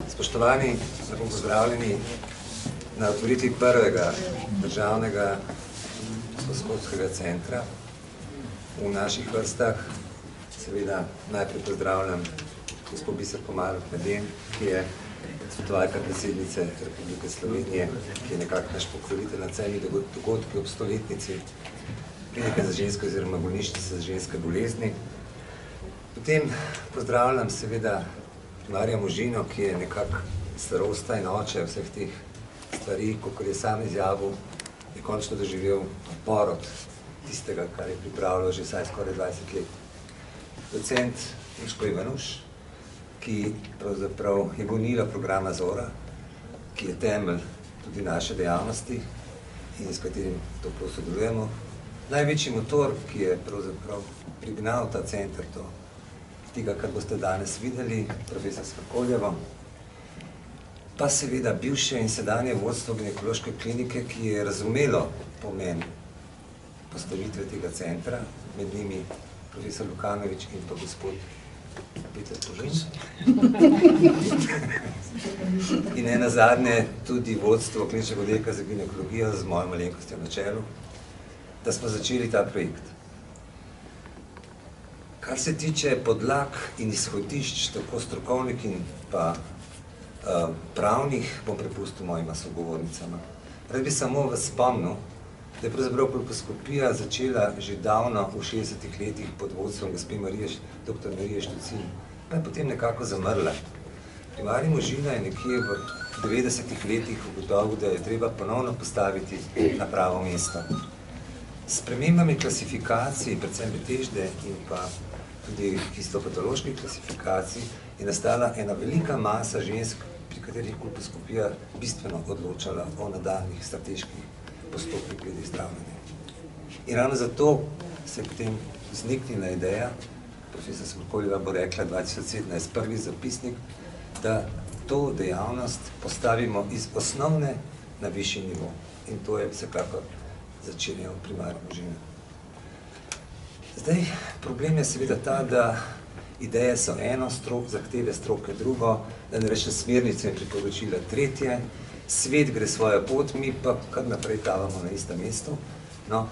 Spoštovani, lepo pozdravljeni na otvoritvi prvega državnega oskopskega centra v naših vrstah. Seveda najprej pozdravljam gospod Biserko Malih-Meden, ki je svetovalka predsednice Republike Slovenije, ki je nekako naš pokrovitelj nad vsemi dogodki ob stoletnici Klinike za ženske oziroma bolnišnice za ženske bolezni. Potem pozdravljam seveda Marija Možino, ki je nekako starosta in oče vseh teh stvari, kot je sam izjavil, je končno doživel porod tistega, kar je pripravljal že vsaj skoraj 20 let. Docent Miško Ivanuš, ki pravzaprav je gonila programa Zora, ki je temelj tudi naše dejavnosti in s katerim toplo sodelujemo. Največji motor, ki je pravzaprav prignal ta center do tega, kar boste danes videli, profesor Smrkoljevo, pa seveda bivše in sedanje vodstvo ginekološke klinike, ki je razumelo pomen postavitve tega centra, med njimi profesor Lukanovič in pa gospod Peter Požin. In ne nazadnje tudi vodstvo kliničnega oddelka za ginekologijo z mojo malenkostjo na čelu, da smo začeli ta projekt. Kar se tiče podlag in izhodišč, tako strokovnih in pa pravnih, bom prepustil mojima sogovornicama. Rad bi samo vas spomnil, da je pravzaprav kolposkopija začela že davno v 60-ih letih pod vodstvom gospe dr. Marije Štucin, pa je potem nekako zamrla. Pri Mariji Možina je nekje v 90-ih letih ugotovil, da je treba ponovno postaviti na pravo mesto. S spremembami klasifikacij, predvsem betežde in pa tudi histopatoloških klasifikacij, je nastala ena velika masa žensk, pri katerih kolposkopija bistveno odločala o nadaljnjih strateških postopkih glede zdravljenja. In ravno zato se je potem vzniknila ideja, profesor Smrkoljeva bo rekla 2017 prvi zapisnik, da to dejavnost postavimo iz osnovne na višji nivo. In to je vsekakor začenjal pri Mariji Možini. Zdaj, problem je seveda ta, da ideje so eno, zahteve stroke drugo, da ne rečem smernice in priporočila tretje, svet gre svojo pot, mi pa kar naprej tavamo na istem mestu. No,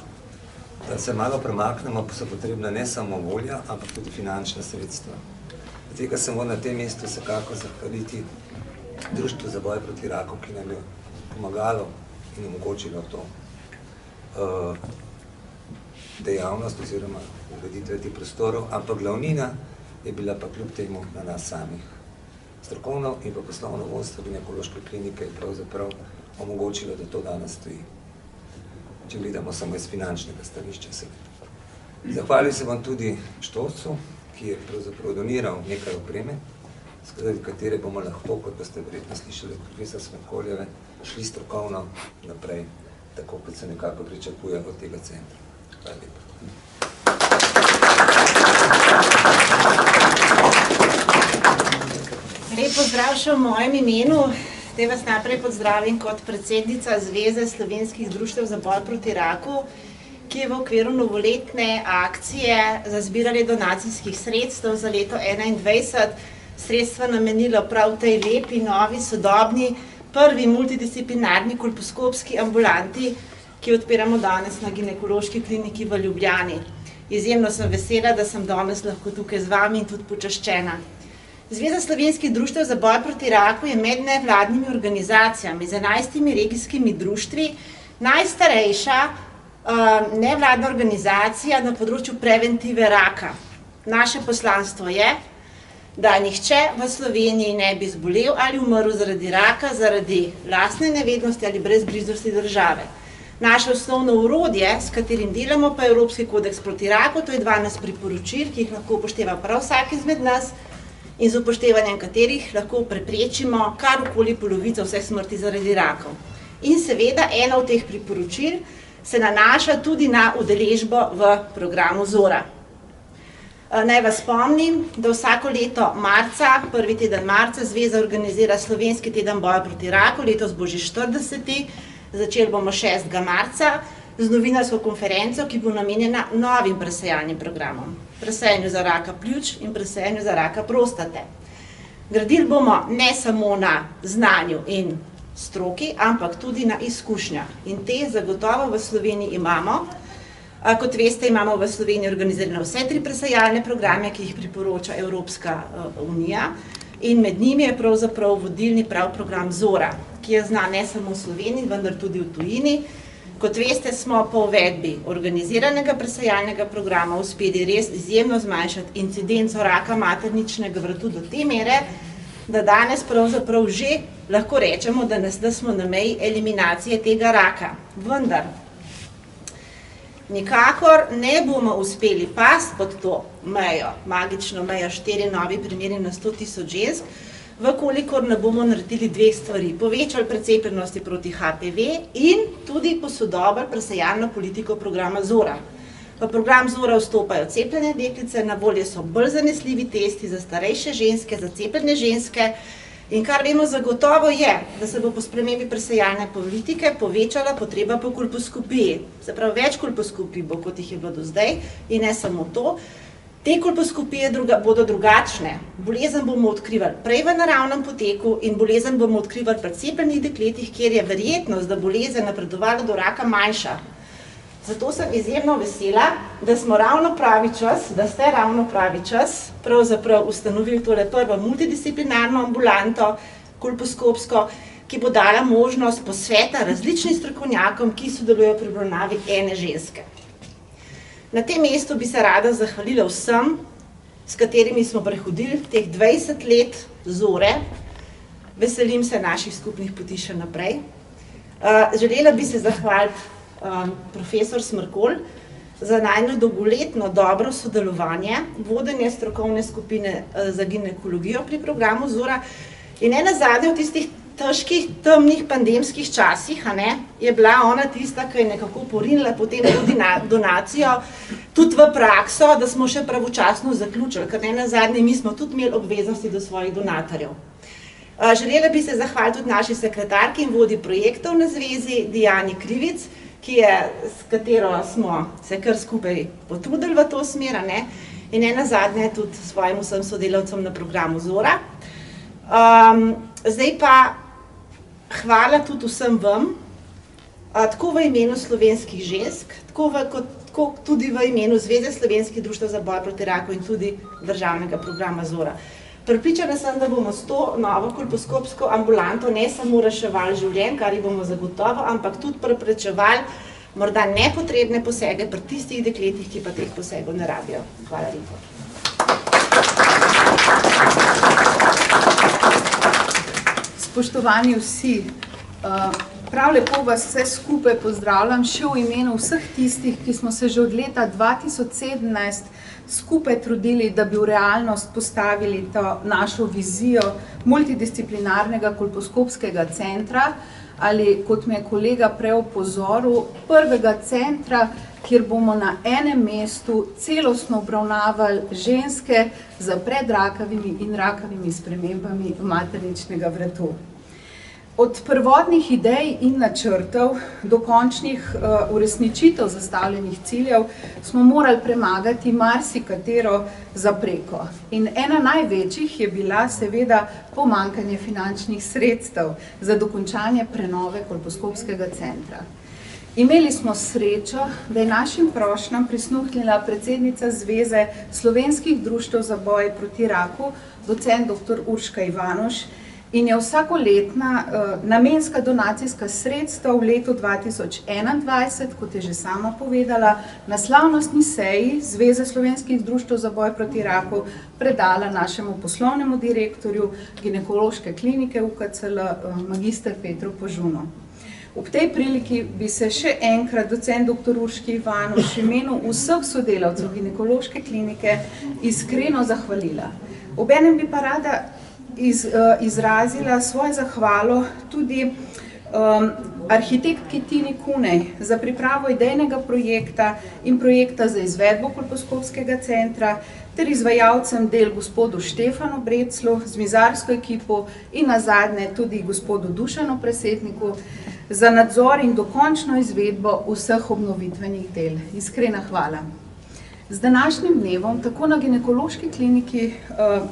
da se malo premaknemo, pa so potrebna ne samo volja, ampak tudi finančna sredstva. Tega se mora na tem mestu vsekako zahvaliti Društvu za boj proti raku, ki nam je pomagalo in omogočilo to dejavnost oziroma ureditve teh prostorov, ampak glavnina je bila pa kljub temu na nas samih. Strokovno in pa poslovno vodstvo ginekološke klinike je pravzaprav omogočilo, da to danes stoji. Če gledamo samo iz finančnega stališča seveda. Zahvalil se vam tudi Štorcu, ki je pravzaprav doniral nekaj opreme, skozi katere bomo lahko, kot boste verjetno slišali od profesor Smrkoljeve, šli strokovno naprej, tako kot se nekako pričakuje od tega centra. Hvala lepa. Lep pozdrav še v mojem imenu. Zdaj vas najprej pozdravim kot predsednica Zveze slovenskih društev za boj proti raku, ki je v okviru novoletne akcije za zbiranje donacijskih sredstev za leto 2021 sredstva namenila prav tej lepi, novi, sodobni, prvi multidisciplinarni kolposkopski ambulanti, ki odpiramo danes na ginekološki kliniki v Ljubljani. Izjemno sem vesela, da sem danes lahko tukaj z vami in tudi počaščena. Zveza slovenskih društev za boj proti raku je med nevladnimi organizacijami z 11 regijskimi društvi najstarejša nevladna organizacija na področju preventive raka. Naše poslanstvo je, da nihče v Sloveniji ne bi zbolel ali umrl zaradi raka, zaradi lastne nevednosti ali brezbrižnosti države. Naše osnovno orodje, s katerim delamo, pa je Evropski kodeks proti raku, to je 12 priporočil, ki jih lahko upošteva prav vsak izmed nas in z upoštevanjem katerih lahko preprečimo kar okoli polovico vseh smrti zaradi rakov. In seveda, eno od teh priporočil se nanaša tudi na udeležbo v programu Zora. Naj vas spomnim, da vsako leto marca, prvi teden marca, Zveza organizira Slovenski teden boja proti raku, letos bo že 40. Začeli bomo 6. marca z novinarsko konferenco, ki bo namenjena novim presejalnim programom. Presejanju za raka pljuč in presejanju za raka prostate. Gradili bomo ne samo na znanju in stroki, ampak tudi na izkušnjah. In te zagotovo v Sloveniji imamo. Kot veste, imamo v Sloveniji organizirane vse 3 presajalne programe, ki jih priporoča Evropska unija. In med njimi je pravzaprav vodilni prav program Zora, ki je znan ne samo v Sloveniji, vendar tudi v tujini. Kot veste, smo po uvedbi organiziranega presajalnega programa uspeli res izjemno zmanjšati incidenco raka materničnega vratu do te mere, da danes pravzaprav že lahko rečemo, da smo na meji eliminacije tega raka. Vendar nikakor ne bomo uspeli pasti pod to mejo, magično mejo 4 novi primeri na 100 000 žensk, vkolikor ne bomo naredili 2 stvari. Povečali precepljenosti proti HPV in tudi posodobili presajalno politiko programa Zora. V program Zora vstopajo cepljene deklice, na voljo so bolj zanesljivi testi za starejše ženske, za cepljene ženske. In kar vemo zagotovo je, da se bo po spremembi presajalne politike povečala potreba po kolposkopiji. Se pravi, več kolposkopij bo, kot jih je bilo do zdaj, in ne samo to. Te kolposkopije bodo drugačne. Bolezen bomo odkrivali prej v naravnem poteku in bolezen bomo odkrivali pri cepljenih dekletih, kjer je verjetnost, da bolezen napredovala do raka manjša. Zato sem izjemno vesela, da smo ravno pravi čas, da ste ravno pravi čas pravzaprav ustanovili tole prvo multidisciplinarno ambulanto, kolposkopsko, ki bo dala možnost posveta različnim strokovnjakom, ki sodelujejo pri obravnavi ene ženske. Na tem mestu bi se rada zahvalila vsem, s katerimi smo prehodili teh 20 let Zore. Veselim se naših skupnih poti še naprej. Želela bi se zahvaliti profesor Smrkolj za najno dolgoletno dobro sodelovanje, vodenje strokovne skupine za ginekologijo pri programu Zora in ne nazadnje v tistih težkih, temnih pandemskih časih, je bila ona tista, ki je nekako porinila potem tudi donacijo, tudi v prakso, da smo še pravočasno zaključili, ker ne nazadnje mi smo tudi imeli obveznosti do svojih donatorjev. Želela bi se zahvaliti tudi naši sekretarki in vodji projektov na zvezi, Dijani Krivic, s katero smo se kar skupaj potrudili v to smer, in ne nazadnje tudi svojim vsem sodelavcem na programu Zora. Zdaj pa hvala tudi vsem vam, tako v imenu slovenskih žensk, tako tudi v imenu Zveze slovenskih društev za boj proti raku in tudi državnega programa Zora. Prepričana sem, da bomo s to novo kolposkopsko ambulanto ne samo reševali življenj, kar jih bomo zagotovo, ampak tudi preprečevali morda nepotrebne posege pri tistih dekletih, ki pa teh posegov ne rabijo. Hvala lepa. Spoštovani vsi, prav lepo vas vse skupaj pozdravljam še v imenu vseh tistih, ki smo se že od leta 2017 skupaj trudili, da bi v realnost postavili to našo vizijo multidisciplinarnega kolposkopskega centra ali, kot me je kolega prej opozoril, prvega centra, kjer bomo na enem mestu celostno obravnavali ženske z predrakavimi in rakavimi spremembami materničnega vratu. Od prvotnih idej in načrtov do končnih uresničitev zastavljenih ciljev smo morali premagati marsikatero zapreko. In ena največjih je bila seveda pomanjkanje finančnih sredstev za dokončanje prenove kolposkopskega centra. Imeli smo srečo, da je našim prošnjam prisluhnila predsednica Zveze slovenskih društev za boj proti raku, docent dr. Urška Ivanoš, in je vsakoletna namenska donacijska sredstva v letu 2021, kot je že sama povedala, na slavnostni seji Zveze slovenskih društev za boj proti raku predala našemu poslovnemu direktorju ginekološke klinike UKCL, magister Petru Požunu. Ob tej priliki bi se še enkrat docent dr. Urški Ivanoš v imenu vseh sodelavcev ginekološke klinike iskreno zahvalila. Obenem bi pa rada izrazila svojo zahvalo tudi arhitektki Tini Kunej za pripravo idejnega projekta in projekta za izvedbo kolposkopskega centra ter izvajalcem del gospodu Štefanu Breclu z mizarsko ekipo in nazadnje tudi gospodu Dušanu Presetniku za nadzor in dokončno izvedbo vseh obnovitvenih del. Iskrena hvala. Z današnjim dnevom tako na ginekološki kliniki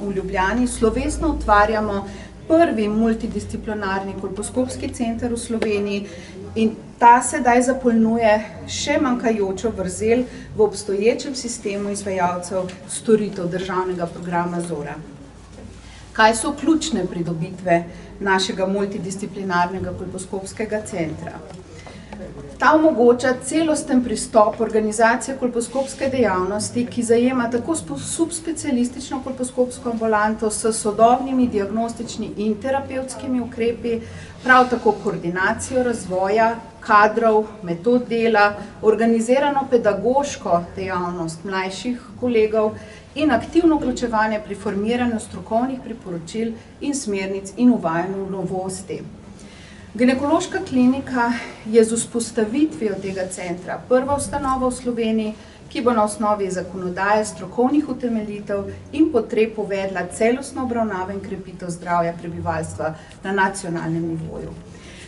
v Ljubljani slovesno otvarjamo prvi multidisciplinarni kolposkopski center v Sloveniji in ta sedaj zapolnjuje še manjkajočo vrzel v obstoječem sistemu izvajalcev storitev državnega programa Zora. Kaj so ključne pridobitve našega multidisciplinarnega kolposkopskega centra? Ta omogoča celosten pristop organizacije kolposkopske dejavnosti, ki zajema tako subspecialistično kolposkopsko ambulanto s sodobnimi diagnostičnimi in terapevtskimi ukrepi, prav tako koordinacijo razvoja, kadrov, metod dela, organizirano pedagoško dejavnost mlajših kolegov in aktivno vključevanje pri formiranju strokovnih priporočil in smernic in uvajanju novosti. Ginekološka klinika je z vzpostavitvijo tega centra prva ustanova v Sloveniji, ki bo na osnovi zakonodaje, strokovnih utemeljitev in potreb uvedla celostno obravnavo in krepitev zdravja prebivalstva na nacionalnem nivoju.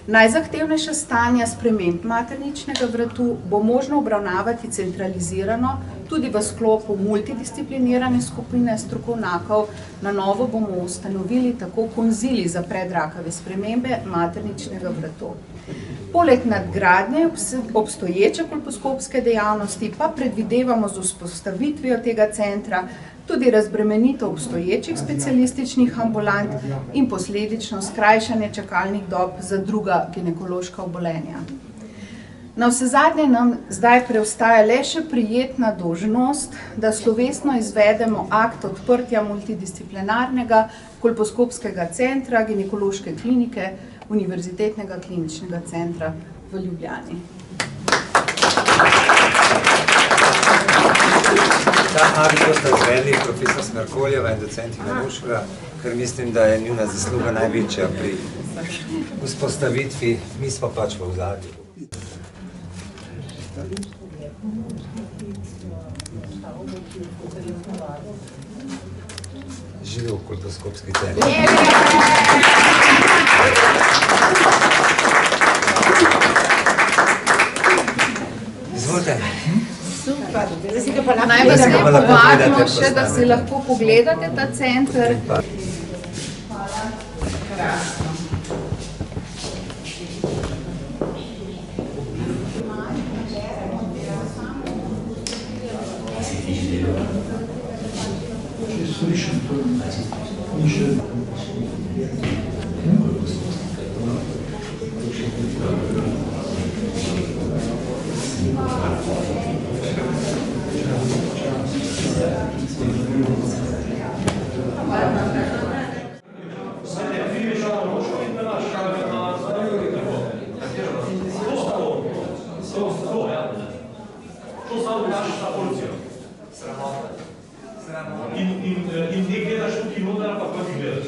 Najzahtevnejša stanja sprememb materničnega vratu bo možno obravnavati centralizirano, tudi v sklopu multidisciplinirane skupine strokovnjakov. Na novo bomo ustanovili tako konzilij za predrakave spremembe materničnega vratu. Poleg nadgradnje obstoječe kolposkopske dejavnosti pa predvidevamo z vzpostavitvijo tega centra tudi razbremenitev obstoječih specialističnih ambulant in posledično skrajšanje čakalnih dob za druga ginekološka obolenja. Navsezadnje nam zdaj preostaja le še prijetna dolžnost, da slovesno izvedemo akt odprtja multidisciplinarnega kolposkopskega centra ginekološke klinike Univerzitetnega kliničnega centra v Ljubljani. Ta akt bosta izvedli profesor Smrkoljeva in docent Ivanuševa, ker mislim, da je njuna zasluga največja pri vzpostavitvi, mi smo pač v ozadju. Živel kolposkopski center. Izvolite. Naj vas ne povabimo še, da si lahko pogledate ta center. In ne gledaš tukaj noter, pa pa ti gledaš.